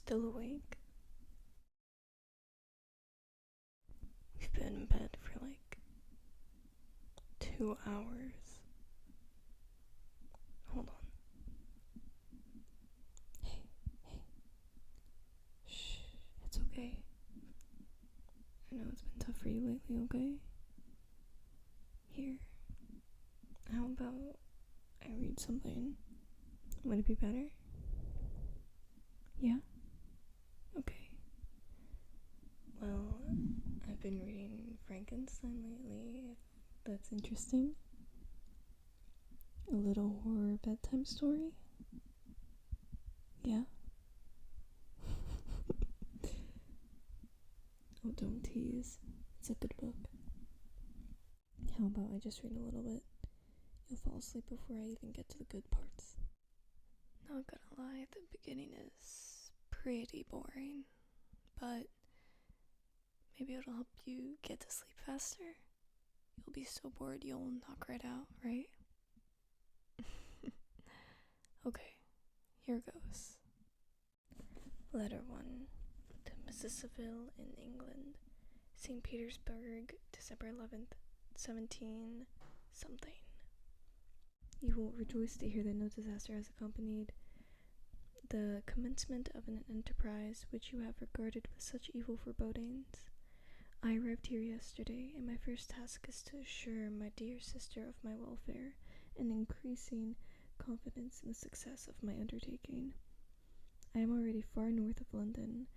still awake? We've been in bed for like 2 hours. Hold on. Hey. Shh, it's okay. I know it's been tough for you lately, okay? Here. How about I read something? Would it be better? Yeah? Okay. Well, I've been reading Frankenstein lately, if that's interesting. A little horror bedtime story? Yeah? Oh, don't tease. It's a good book. How about I just read a little bit? You'll fall asleep before I even get to the good parts. Not gonna lie, the beginning is pretty boring, but maybe it'll help you get to sleep faster. You'll be so bored you'll knock right out, right? Okay, here goes. Letter 1 to Mrs. Seville in England, St. Petersburg, December 11th, 17 something. You will rejoice to hear that no disaster has accompanied the commencement of an enterprise which you have regarded with such evil forebodings. I arrived here yesterday, and my first task is to assure my dear sister of my welfare and increasing confidence in the success of my undertaking. I am already far north of London,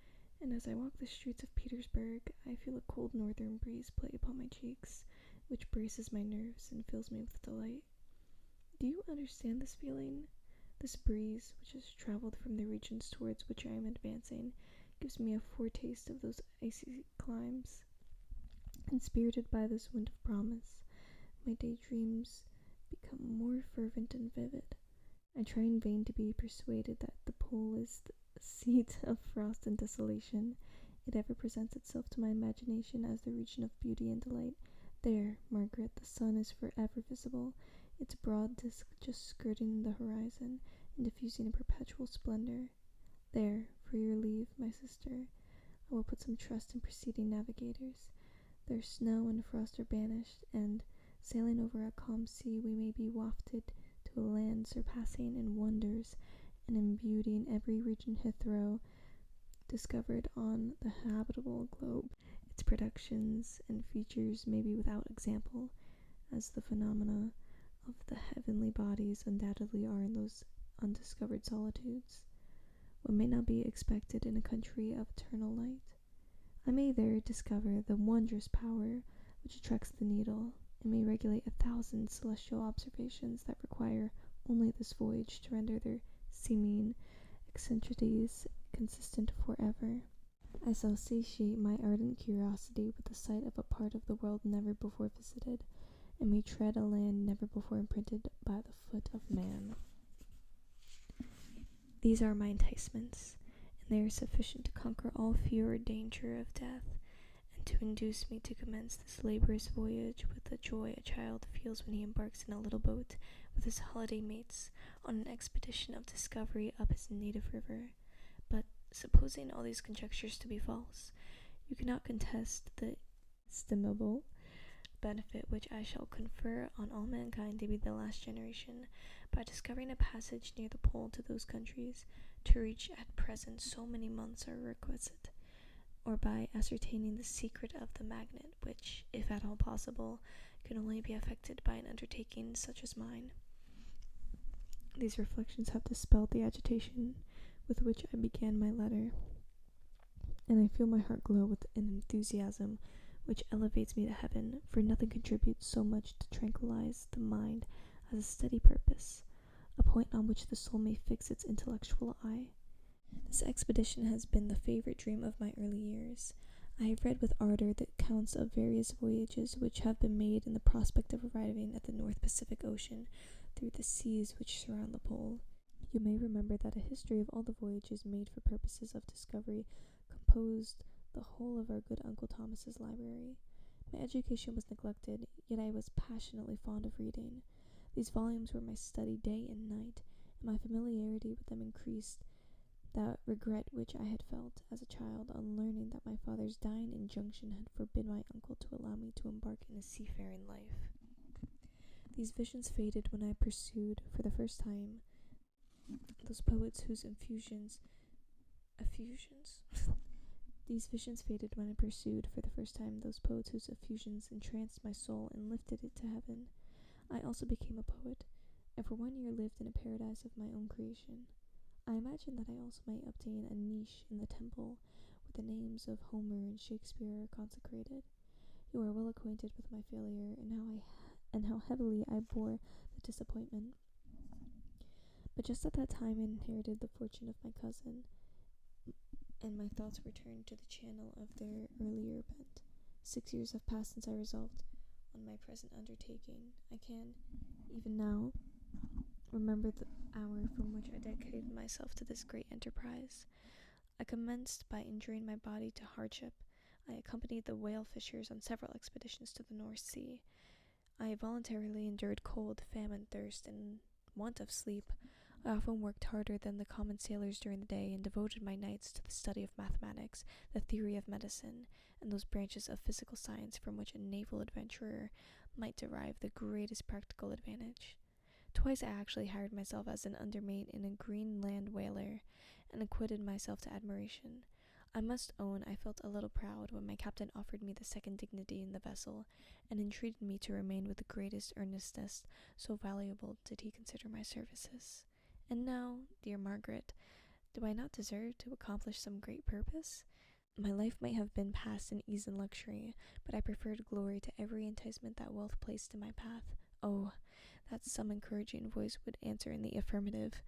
and as I walk the streets of Petersburg, I feel a cold northern breeze play upon my cheeks, which braces my nerves and fills me with delight. Do you understand this feeling? This breeze, which has traveled from the regions towards which I am advancing, gives me a foretaste of those icy climes. Inspirited by this wind of promise, my daydreams become more fervent and vivid. I try in vain to be persuaded that the pole is the seat of frost and desolation. It ever presents itself to my imagination as the region of beauty and delight. There, Margaret, the sun is forever visible, its broad disk just skirting the horizon and diffusing a perpetual splendor. There, for your leave, my sister, I will put some trust in preceding navigators. Their snow and frost are banished, and, sailing over a calm sea, we may be wafted to a land surpassing in wonders and in beauty in every region hitherto discovered on the habitable globe. Its productions and features may be without example, as the phenomena of the heavenly bodies undoubtedly are in those undiscovered solitudes. What may not be expected in a country of eternal light? I may there discover the wondrous power which attracts the needle, and may regulate 1,000 celestial observations that require only this voyage to render their seeming eccentricities consistent forever. I shall satiate my ardent curiosity with the sight of a part of the world never before visited, and may tread a land never before imprinted by the foot of man. These are my enticements, and they are sufficient to conquer all fear or danger of death, and to induce me to commence this laborious voyage with the joy a child feels when he embarks in a little boat with his holiday mates on an expedition of discovery up his native river. But, supposing all these conjectures to be false, you cannot contest the estimable benefit which I shall confer on all mankind to be the last generation, by discovering a passage near the pole to those countries, to reach at present so many months are requisite, or by ascertaining the secret of the magnet, which, if at all possible, can only be effected by an undertaking such as mine. These reflections have dispelled the agitation with which I began my letter, and I feel my heart glow with an enthusiasm which elevates me to heaven, for nothing contributes so much to tranquilize the mind as a steady purpose, a point on which the soul may fix its intellectual eye. This expedition has been the favorite dream of my early years. I have read with ardor the accounts of various voyages which have been made in the prospect of arriving at the North Pacific Ocean through the seas which surround the pole. You may remember that a history of all the voyages made for purposes of discovery composed the whole of our good Uncle Thomas's library. My education was neglected, yet I was passionately fond of reading. These volumes were my study day and night, and my familiarity with them increased that regret which I had felt as a child on learning that my father's dying injunction had forbid my uncle to allow me to embark in a seafaring life. These visions faded when I pursued, for the first time, those poets whose effusions These visions faded when I pursued, for the first time, those poets whose effusions entranced my soul and lifted it to heaven. I also became a poet, and for 1 year lived in a paradise of my own creation. I imagined that I also might obtain a niche in the temple where the names of Homer and Shakespeare are consecrated. You are well acquainted with my failure and how heavily I bore the disappointment. But just at that time I inherited the fortune of my cousin, and my thoughts returned to the channel of their earlier bent. 6 years have passed since I resolved on my present undertaking. I can, even now, remember the hour from which I dedicated myself to this great enterprise. I commenced by injuring my body to hardship. I accompanied the whale fishers on several expeditions to the North Sea. I voluntarily endured cold, famine, thirst, and want of sleep. I often worked harder than the common sailors during the day and devoted my nights to the study of mathematics, the theory of medicine, and those branches of physical science from which a naval adventurer might derive the greatest practical advantage. Twice I actually hired myself as an undermate in a Greenland whaler, and acquitted myself to admiration. I must own I felt a little proud when my captain offered me the second dignity in the vessel, and entreated me to remain with the greatest earnestness, so valuable did he consider my services. And now, dear Margaret, do I not deserve to accomplish some great purpose? My life might have been passed in ease and luxury, but I preferred glory to every enticement that wealth placed in my path. Oh, that some encouraging voice would answer in the affirmative.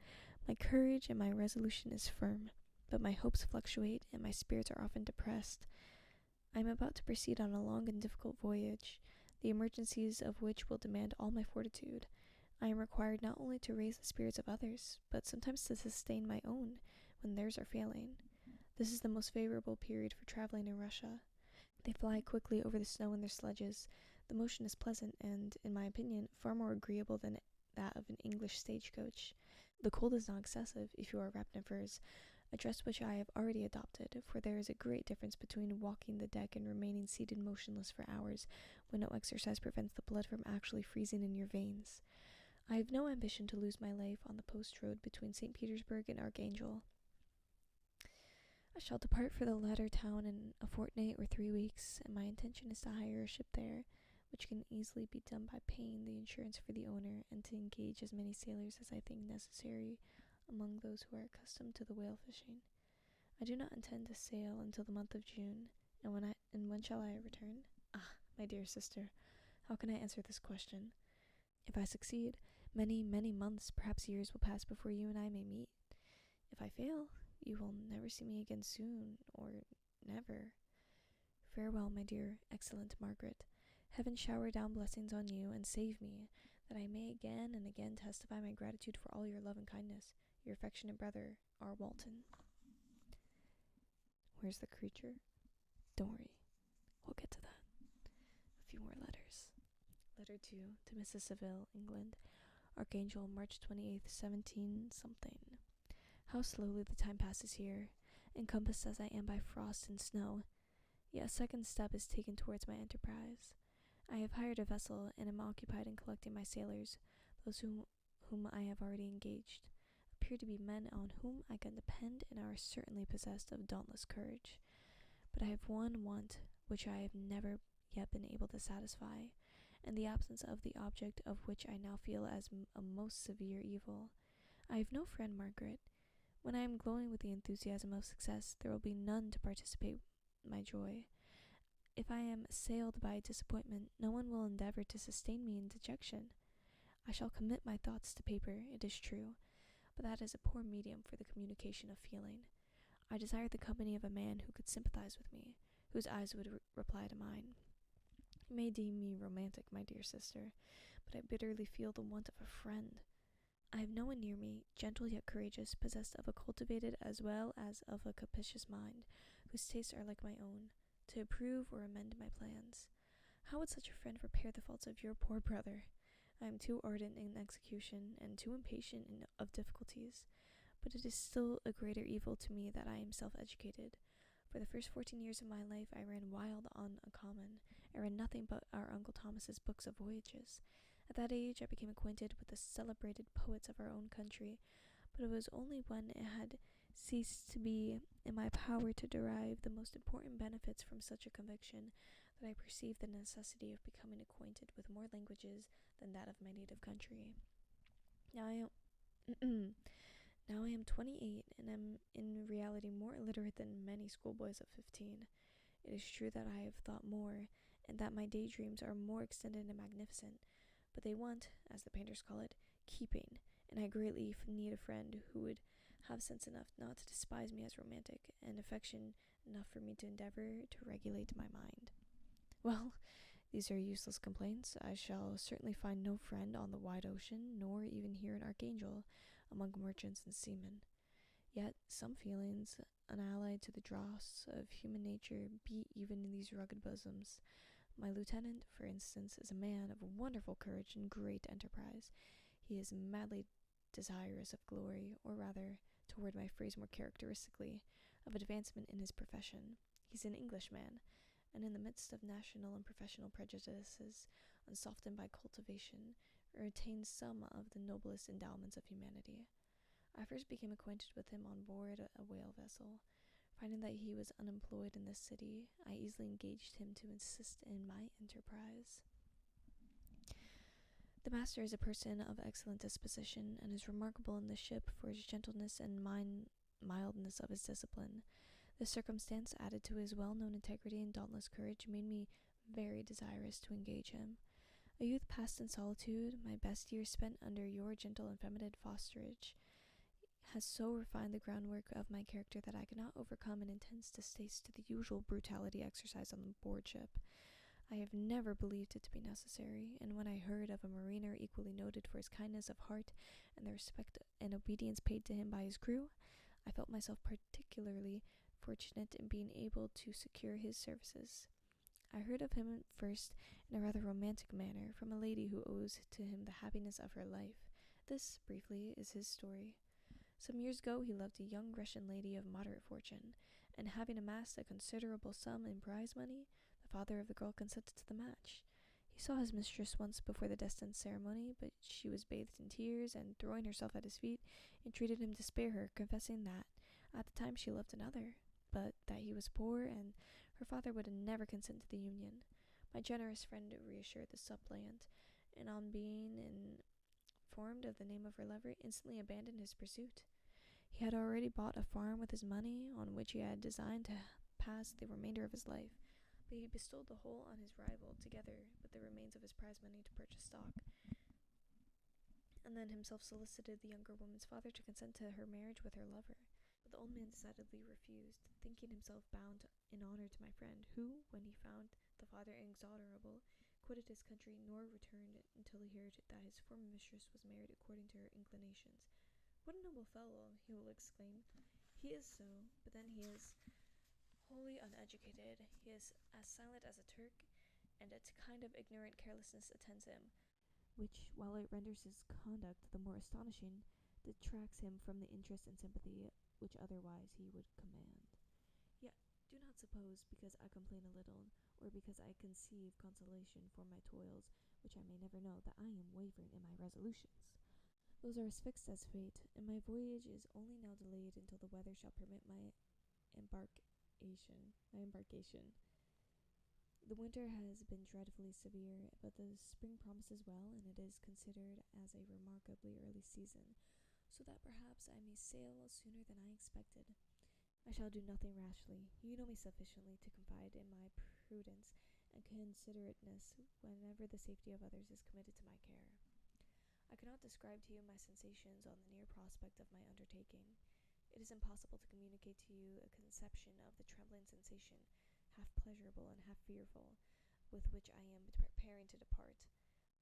My courage and my resolution is firm, but my hopes fluctuate and my spirits are often depressed. I am about to proceed on a long and difficult voyage, the emergencies of which will demand all my fortitude. I am required not only to raise the spirits of others, but sometimes to sustain my own when theirs are failing. This is the most favorable period for traveling in Russia. They fly quickly over the snow in their sledges. The motion is pleasant and, in my opinion, far more agreeable than that of an English stagecoach. The cold is not excessive if you are wrapped in furs, a dress which I have already adopted, for there is a great difference between walking the deck and remaining seated motionless for hours when no exercise prevents the blood from actually freezing in your veins. I have no ambition to lose my life on the post road between St. Petersburg and Archangel. I shall depart for the latter town in a fortnight or 3 weeks, and my intention is to hire a ship there, which can easily be done by paying the insurance for the owner, and to engage as many sailors as I think necessary among those who are accustomed to the whale fishing. I do not intend to sail until the month of June, and when shall I return? Ah, my dear sister, how can I answer this question? If I succeed, many, many months, perhaps years, will pass before you and I may meet. If I fail, you will never see me again soon, or never. Farewell, my dear, excellent Margaret. Heaven shower down blessings on you, and save me, that I may again and again testify my gratitude for all your love and kindness. Your affectionate brother, R. Walton. Where's the creature? Don't worry, we'll get to that. A few more letters. Letter 2 to Mrs. Seville, England. Archangel, March 28th, 17-something. How slowly the time passes here, encompassed as I am by frost and snow. Yet a second step is taken towards my enterprise. I have hired a vessel, and am occupied in collecting my sailors. Those whom I have already engaged appear to be men on whom I can depend and are certainly possessed of dauntless courage. But I have one want which I have never yet been able to satisfy, and the absence of the object of which I now feel as a most severe evil. I have no friend, Margaret. When I am glowing with the enthusiasm of success, there will be none to participate my joy. If I am assailed by disappointment, no one will endeavor to sustain me in dejection. I shall commit my thoughts to paper, it is true, but that is a poor medium for the communication of feeling. I desire the company of a man who could sympathize with me, whose eyes would reply to mine. You may deem me romantic, my dear sister, but I bitterly feel the want of a friend. I have no one near me, gentle yet courageous, possessed of a cultivated as well as of a capricious mind, whose tastes are like my own, to approve or amend my plans. How would such a friend repair the faults of your poor brother? I am too ardent in execution, and too impatient of difficulties, but it is still a greater evil to me that I am self-educated. For the first 14 years of my life, I ran wild on a common. I read nothing but our Uncle Thomas's books of voyages. At that age, I became acquainted with the celebrated poets of our own country, but it was only when it had ceased to be in my power to derive the most important benefits from such a conviction that I perceived the necessity of becoming acquainted with more languages than that of my native country. Now I am 28 and am in reality more illiterate than many schoolboys of 15. It is true that I have thought more, and that my daydreams are more extended and magnificent, but they want, as the painters call it, keeping, and I greatly need a friend who would have sense enough not to despise me as romantic, and affection enough for me to endeavor to regulate my mind. Well, these are useless complaints. I shall certainly find no friend on the wide ocean, nor even here in Archangel, among merchants and seamen. Yet some feelings, unallied to the dross of human nature, beat even in these rugged bosoms. My lieutenant, for instance, is a man of wonderful courage and great enterprise. He is madly desirous of glory, or rather, to word my phrase more characteristically, of advancement in his profession. He's an Englishman, and in the midst of national and professional prejudices, unsoftened by cultivation, retains some of the noblest endowments of humanity. I first became acquainted with him on board a whale vessel. Finding that he was unemployed in this city, I easily engaged him to assist in my enterprise. The master is a person of excellent disposition, and is remarkable in the ship for his gentleness and mildness of his discipline. This circumstance, added to his well-known integrity and dauntless courage, made me very desirous to engage him. A youth passed in solitude, my best years spent under your gentle and feminine fosterage, has so refined the groundwork of my character that I cannot overcome an intense distaste to the usual brutality exercised on board ship. I have never believed it to be necessary, and when I heard of a mariner equally noted for his kindness of heart and the respect and obedience paid to him by his crew, I felt myself particularly fortunate in being able to secure his services. I heard of him first in a rather romantic manner from a lady who owes to him the happiness of her life. This, briefly, is his story. Some years ago he loved a young Russian lady of moderate fortune, and having amassed a considerable sum in prize money, the father of the girl consented to the match. He saw his mistress once before the destined ceremony, but she was bathed in tears, and throwing herself at his feet, entreated him to spare her, confessing that at the time she loved another, but that he was poor, and her father would never consent to the union. My generous friend reassured the suppliant, and on being informed of the name of her lover, instantly abandoned his pursuit. He had already bought a farm with his money, on which he had designed to pass the remainder of his life, but he bestowed the whole on his rival, together with the remains of his prize money to purchase stock, and then himself solicited the younger woman's father to consent to her marriage with her lover. But the old man decidedly refused, thinking himself bound in honor to my friend, who, when he found the father inexorable, quitted his country, nor returned until he heard that his former mistress was married according to her inclinations. What a noble fellow, he will exclaim. He is so, but then he is wholly uneducated. He is as silent as a Turk, and a kind of ignorant carelessness attends him, which, while it renders his conduct the more astonishing, detracts him from the interest and sympathy which otherwise he would command. Yet do not suppose, because I complain a little, or because I conceive consolation for my toils, which I may never know, that I am wavering in my resolutions. Those are as fixed as fate, and my voyage is only now delayed until the weather shall permit my embarkation. The winter has been dreadfully severe, but the spring promises well, and it is considered as a remarkably early season, so that perhaps I may sail sooner than I expected. I shall do nothing rashly. You know me sufficiently to confide in my prudence and considerateness whenever the safety of others is committed to my care. I cannot describe to you my sensations on the near prospect of my undertaking. It is impossible to communicate to you a conception of the trembling sensation, half pleasurable and half fearful, with which I am preparing to depart.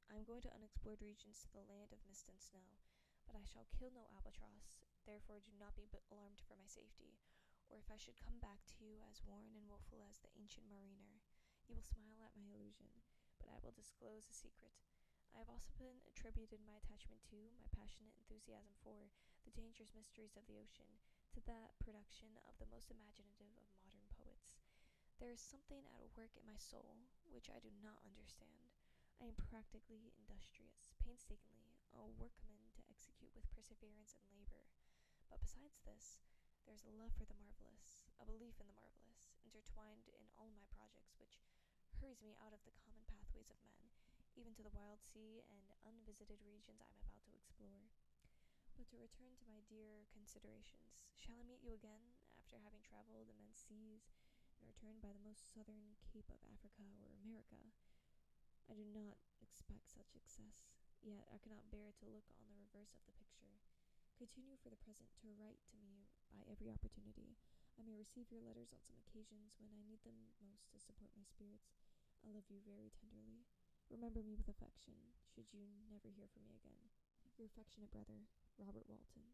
I am going to unexplored regions, to the land of mist and snow, but I shall kill no albatross, therefore do not be alarmed for my safety, or if I should come back to you as worn and woeful as the ancient mariner, you will smile at my illusion, but I will disclose a secret. I have also been attributed my attachment to, my passionate enthusiasm for, the dangerous mysteries of the ocean, to the production of the most imaginative of modern poets. There is something at work in my soul which I do not understand. I am practically industrious, painstakingly a workman to execute with perseverance and labor. But besides this, there is a love for the marvelous, a belief in the marvelous, intertwined in all my projects, which hurries me out of the common pathways of men, even to the wild sea and unvisited regions I am about to explore. But to return to my dear considerations, shall I meet you again, after having traveled immense seas, and returned by the most southern cape of Africa or America? I do not expect such success, yet I cannot bear to look on the reverse of the picture. Continue for the present to write to me by every opportunity. I may receive your letters on some occasions when I need them most to support my spirits. I love you very tenderly. Remember me with affection, should you never hear from me again. Your affectionate brother, Robert Walton.